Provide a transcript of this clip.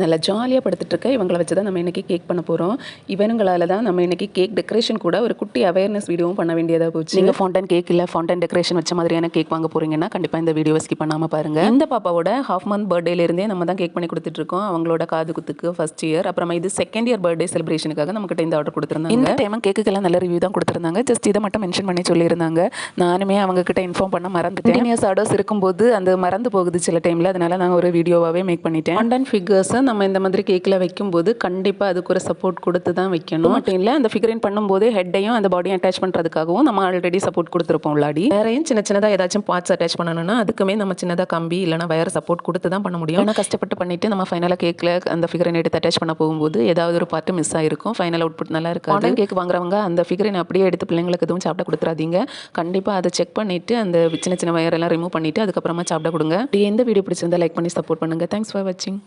நல்லா ஜாலியாக படுத்துட்டு இருக்க இவங்களை வச்சு தான் நம்ம இன்றைக்கி கேக் பண்ண போகிறோம். இவனுங்களால தான் நம்ம இன்றைக்கி கேக் டெக்கரேஷன் கூட ஒரு குட்டி அவேர்னஸ் வீடியோவும் பண்ண வேண்டியதாக போச்சு. நீங்கள் ஃபவுண்டன் கேக் இல்லை ஃபவுண்டன் டெக்கரேஷன் வச்ச மாதிரியான கேக் வாங்க போகிறீங்கன்னா கண்டிப்பாக இந்த வீடியோவை ஸ்கிப் பண்ணாமல் பாருங்கள். இந்த பாப்பாவோட ஹாஃப் மந்த் பர்த்டேலேருந்தே நம்ம தான் கேக் பண்ணி கொடுத்துட்ருக்கோம். அவங்களோட காது குத்துக்கு ஃபர்ஸ்ட் இயர், அப்புறமா இது செகண்ட் இயர் பர்த்டே செலிப்ரேஷனுக்காக நம்மகிட்ட இந்த ஆர்டர் கொடுத்துருந்தாங்க. இந்த டைம் கேக்குக்கெல்லாம் நல்ல ரிவ்யூ தான் கொடுத்துருந்தாங்க. ஜஸ்ட் இதை மட்டும் மென்ஷன் பண்ணி சொல்லியிருந்தாங்க. நானுமே அவங்ககிட்ட இன்ஃபார்ம் பண்ண மறந்துட்டேன். கண்டினியூஸ் ஆர்டர்ஸ் இருக்கும்போது அந்த மறந்து போகுது சில டைமில், அதனால நான் ஒரு வீடியோவாகவே மேக் பண்ணிட்டேன். ஃபவுண்டன் ஃபிகர்ஸை நம்ம இந்த மாதிரி கேக்கில் வைக்கும்போது கண்டிப்பாக அதுக்கு ஒரு சப்போர்ட் கொடுத்து தான் வைக்கணும். மட்டும் இல்லை, அந்த ஃபிகரின் பண்ணும்போது ஹெட்டையும் அந்த பாடியும் அட்டாச் பண்ணுறதுக்காகவும் நம்ம ஆல்ரெடி சப்போர்ட் கொடுத்துருப்போம். உள்ளாடி வேறையும் சின்ன சின்னதாக ஏதாச்சும் பார்ட்ஸ் அட்டாச் பண்ணணும்னா அதுக்குமே நம்ம சின்னதாக கம்பி இல்லைனா வயர் சப்போர்ட் கொடுத்து தான் பண்ண முடியும். ஆனால் கஷ்டப்பட்டு பண்ணிட்டு நம்ம ஃபைனலாக கேக்கில் அந்த ஃபிகரின் எடுத்து அட்டாச் பண்ண போகும்போது ஏதாவது ஒரு பார்ட்டு மிஸ் ஆகிருக்கும். ஃபைனல் அவுட்புட் நல்லா இருக்கும். ஆன்லைன் கேக் வாங்குறவங்க அந்த ஃபிகரின் அப்படியே எடுத்து பிள்ளைங்களுக்கு எதுவும் சாப்பிட கொடுத்துறாதீங்க. கண்டிப்பாக அதை செக் பண்ணிவிட்டு அந்த சின்ன சின்ன வயரெல்லாம் ரிமூவ் பண்ணிவிட்டு அதுக்கப்புறமா சாப்பிட கொடுங்க. எந்த வீடியோ பிடிச்சிருந்தா லைக் பண்ணி சப்போர்ட் பண்ணுங்கள். தேங்க்ஸ் ஃபார் வாட்சிங்.